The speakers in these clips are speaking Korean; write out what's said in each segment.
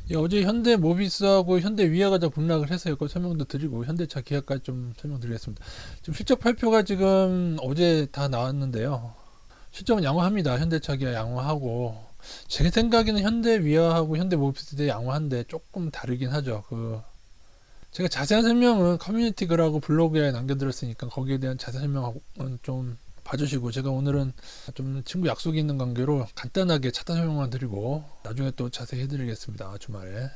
예, 어제 현대 모비스하고 현대 위아가 다 급락을 해서 그 설명도 드리고 현대차 기아까지 좀 설명드리겠습니다. 지금 실적 발표가 지금 어제 다 나왔는데요. 실적은 양호합니다. 현대차 기아 양호하고 제 생각에는 현대 위아하고 현대 모비스 양호한데 조금 다르긴 하죠. 제가 자세한 설명은 커뮤니티 글하고 블로그에 남겨드렸으니까 거기에 대한 자세한 설명은 좀 봐주시고, 제가 오늘은 좀 친구 약속이 있는 관계로 간단하게 차트 설명만 드리고 나중에 또 자세히 해드리겠습니다. 주말에.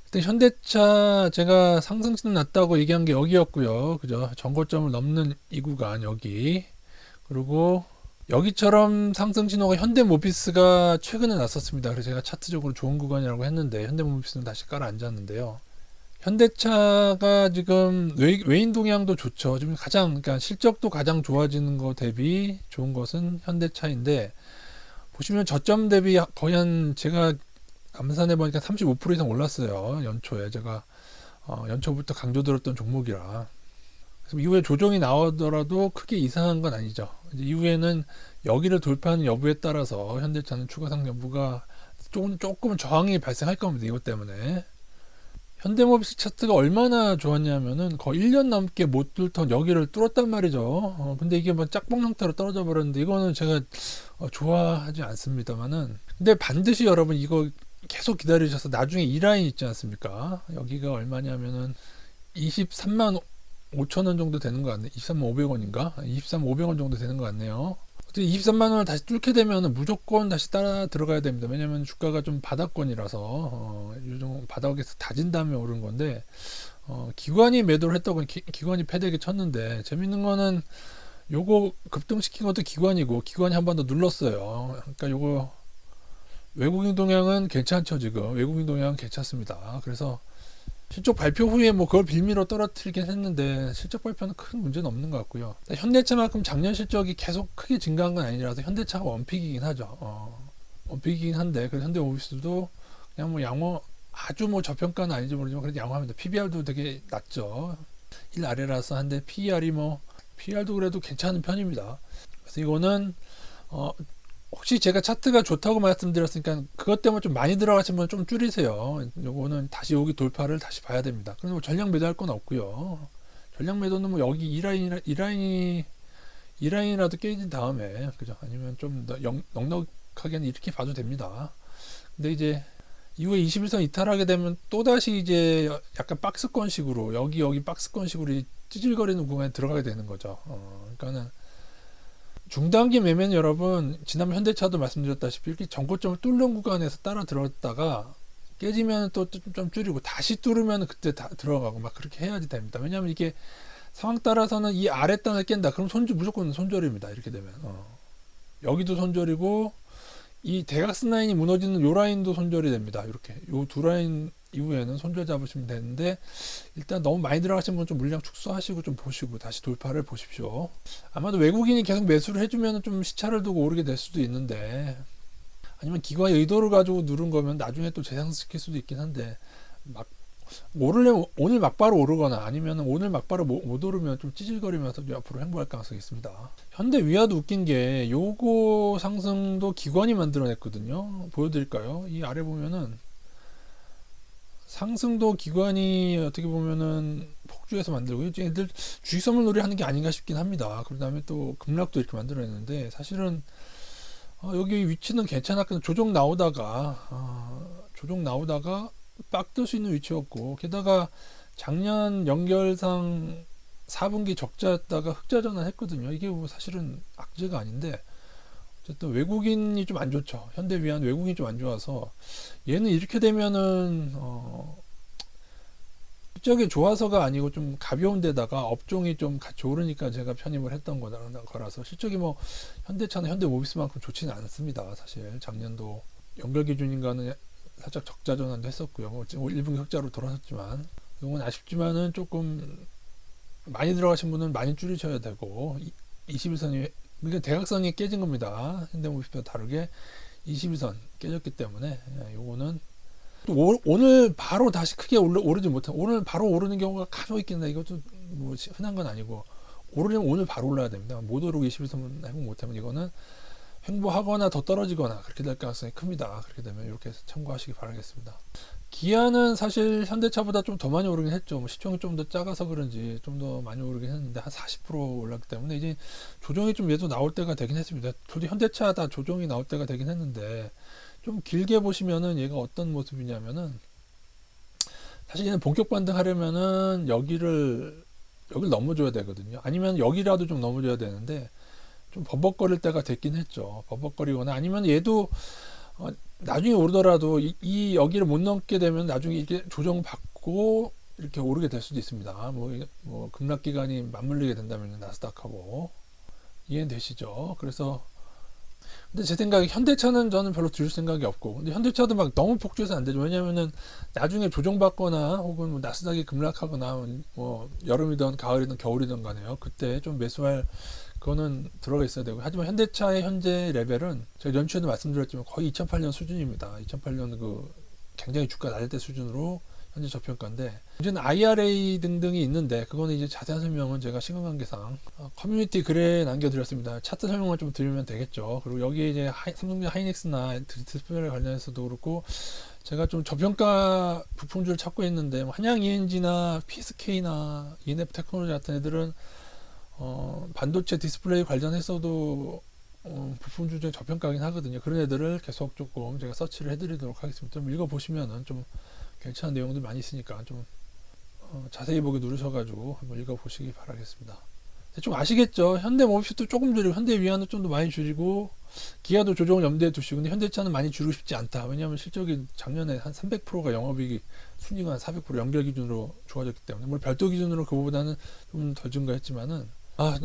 일단 현대차 제가 상승세는 났다고 얘기한 게 여기였고요. 그죠? 전고점을 넘는 이 구간 여기, 그리고 여기처럼 상승 신호가 현대모비스가 최근에 났었습니다. 그래서 제가 차트적으로 좋은 구간이라고 했는데 현대모비스는 다시 깔아앉았는데요. 현대차가 지금 외인 동향도 좋죠. 지금 그러니까 실적도 가장 좋아지는 거 대비 좋은 것은 현대차인데, 보시면 저점 대비 거의 제가 감산해 보니까 35% 이상 올랐어요. 연초에 제가 연초부터 강조 들었던 종목이라. 그래서 이후에 조정이 나오더라도 크게 이상한 건 아니죠. 이제 이후에는 여기를 돌파하는 여부에 따라서 현대차는 추가 상승 여부가 조금 저항이 발생할 겁니다. 이것 때문에. 현대모비스 차트가 얼마나 좋았냐면은 거의 1년 넘게 못 뚫던 여기를 뚫었단 말이죠. 근데 이게 뭐 짝봉 형태로 떨어져 버렸는데 이거는 제가 좋아하지 않습니다만은, 근데 반드시 여러분 이거 계속 기다리셔서 나중에 이 라인 있지 않습니까? 여기가 얼마냐면은 23만 5천 원 정도 되는 것 같네. 23만 500원인가? 23만 500원 정도 되는 것 같네요. 23만 원을 다시 뚫게 되면 무조건 다시 따라 들어가야 됩니다. 왜냐면 주가가 좀 바닥권이라서 요즘 바닥에서 다진 다음에 오른 건데, 기관이 매도를 했다고 기관이 패대기 쳤는데, 재밌는 거는 요거 급등시킨 것도 기관이고 기관이 한 번 더 눌렀어요. 그러니까 요거 외국인 동향은 괜찮죠. 지금 외국인 동향은 괜찮습니다. 그래서 실적 발표 후에 뭐 그걸 빌미로 떨어뜨리긴 했는데 실적 발표는 큰 문제는 없는 것 같고요. 현대차만큼 작년 실적이 계속 크게 증가한 건 아니라서 현대차가 원픽이긴 하죠. 원픽이긴 한데, 그래서 현대모비스도 그냥 뭐 양호, 아주 뭐 저평가는 아닌지 모르지만 그래도 양호합니다. PBR도 되게 낮죠. 1 아래라서. 한데 PER도 그래도 괜찮은 편입니다. 그래서 이거는 혹시 제가 차트가 좋다고 말씀드렸으니까 그것 때문에 좀 많이 들어가신 분은 좀 줄이세요. 요거는 다시 여기 돌파를 다시 봐야 됩니다. 그럼 뭐 전량 매도할 건 없고요. 전량 매도는 뭐 여기 이 라인이라도 깨진 다음에, 그죠? 아니면 좀 더 넉넉하게는 이렇게 봐도 됩니다. 근데 이제 이후에 21선 이탈하게 되면 또다시 이제 약간 박스권식으로 여기 박스권식으로 찌질거리는 구간에 들어가게 되는 거죠. 그러니까는 중단기 매매는 여러분, 지난번 현대차도 말씀드렸다시피 이렇게 전고점을 뚫는 구간에서 따라 들어갔다가 깨지면 또 좀 줄이고 다시 뚫으면 그때 다 들어가고 막 그렇게 해야지 됩니다. 왜냐하면 이게 상황 따라서는 이 아랫단을 깬다. 그럼 무조건 손절입니다. 이렇게 되면 여기도 손절이고 이 대각선 라인이 무너지는 요 라인도 손절이 됩니다. 이렇게 요 두 라인 이후에는 손절 잡으시면 되는데, 일단 너무 많이 들어가신 분 좀 물량 축소하시고 좀 보시고 다시 돌파를 보십시오. 아마도 외국인이 계속 매수를 해주면 좀 시차를 두고 오르게 될 수도 있는데, 아니면 기관의 의도를 가지고 누른 거면 나중에 또 재상시킬 수도 있긴 한데, 막 오르려면 오늘 막바로 오르거나 아니면 오늘 막바로 못 오르면 좀 찌질거리면서 앞으로 행보할 가능성이 있습니다. 현대 위아도 웃긴 게 요거 상승도 기관이 만들어냈거든요. 보여드릴까요? 이 아래 보면은 상승도 기관이 어떻게 보면은 폭주해서 만들고, 얘들 주식 선물 놀이 하는 게 아닌가 싶긴 합니다. 그 다음에 또 급락도 이렇게 만들어냈는데, 사실은 여기 위치는 괜찮았거든요. 조정 나오다가 빡 뜰 수 있는 위치였고, 게다가 작년 연결상 4분기 적자였다가 흑자 전환했거든요. 이게 뭐 사실은 악재가 아닌데, 어쨌든 외국인이 좀 안 좋죠. 현대 위안 외국인이 좀 안 좋아서, 얘는 이렇게 되면은 실적이 좋아서가 아니고 좀 가벼운 데다가 업종이 좀 같이 오르니까 제가 편입을 했던 거라서, 실적이 뭐 현대차나 현대모비스만큼 좋지는 않습니다. 사실 작년도 연결 기준인가는 살짝 적자 전환도 했었고요. 뭐 1분기 흑자로 돌아섰지만, 이건 아쉽지만은 조금 많이 들어가신 분은 많이 줄이셔야 되고, 21선이 그러니까 대각선이 깨진 겁니다. 현대모비스와 다르게 21선 깨졌기 때문에 요거는 오늘 바로 다시 크게 오르지 못한, 오늘 바로 오르는 경우가 간혹 있긴 한데 이것도 뭐 흔한 건 아니고, 오르려면 오늘 바로 올라야 됩니다. 못 오르고 21선 행보 못하면 이거는 횡보하거나 더 떨어지거나 그렇게 될 가능성이 큽니다. 그렇게 되면 이렇게 해서 참고하시기 바라겠습니다. 기아는 사실 현대차보다 좀 더 많이 오르긴 했죠. 뭐 시총이 좀 더 작아서 그런지 좀 더 많이 오르긴 했는데 한 40% 올랐기 때문에 이제 조정이 좀 얘도 나올 때가 되긴 했습니다. 저도 현대차 다 조정이 나올 때가 되긴 했는데 좀 길게 보시면은 얘가 어떤 모습이냐면은 사실 얘는 본격 반등하려면은 여기를 넘어줘야 되거든요. 아니면 여기라도 좀 넘어줘야 되는데 좀 버벅거릴 때가 됐긴 했죠. 버벅거리거나 아니면 얘도 나중에 오르더라도 이 여기를 못 넘게 되면 나중에 이게 조정받고 이렇게 오르게 될 수도 있습니다. 뭐 급락 기간이 맞물리게 된다면 나스닥하고 이해는 되시죠? 그래서 근데 제 생각에 현대차는 저는 별로 들을 생각이 없고 근데 현대차도 막 너무 폭주해서 안 되죠. 왜냐면은 나중에 조정받거나 혹은 뭐 나스닥이 급락하거나 뭐 여름이든 가을이든 겨울이든 간에요. 그때 좀 매수할 그거는 들어가 있어야 되고 하지만 현대차의 현재 레벨은 제가 연초에도 말씀드렸지만 거의 2008년 수준입니다. 2008년 그 굉장히 주가 낮을 때 수준으로 현재 저평가인데 문제는 IRA 등등이 있는데 그거는 이제 자세한 설명은 제가 시간 관계상 커뮤니티 글에 남겨드렸습니다. 차트 설명을 좀 드리면 되겠죠. 그리고 여기에 이제 삼성전 하이닉스나 디스플레이 관련해서도 그렇고 제가 좀 저평가 부품주를 찾고 있는데 뭐 한양 ENG나 PSK나 ENF 테크놀로지 같은 애들은 반도체 디스플레이 관련해서도 부품주 중에 저평가긴 하거든요. 그런 애들을 계속 조금 제가 서치를 해드리도록 하겠습니다. 좀 읽어보시면은 좀 괜찮은 내용들 많이 있으니까 좀 자세히 보기 누르셔가지고 한번 읽어보시기 바라겠습니다. 대충 아시겠죠? 현대모비스도 조금 줄이고 현대위안은 좀 더 많이 줄이고 기아도 조정을 염두에 두시고 근데 현대차는 많이 줄이고 싶지 않다. 왜냐하면 실적이 작년에 한 300%가 영업이익이 순이익은 한 400% 연결 기준으로 좋아졌기 때문에 뭐 별도 기준으로 그거보다는 좀 덜 증가했지만은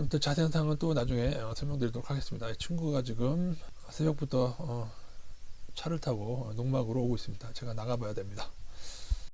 또 자세한 사항은 또 나중에 설명드리도록 하겠습니다. 친구가 지금 새벽부터 차를 타고 농막으로 오고 있습니다. 제가 나가봐야 됩니다.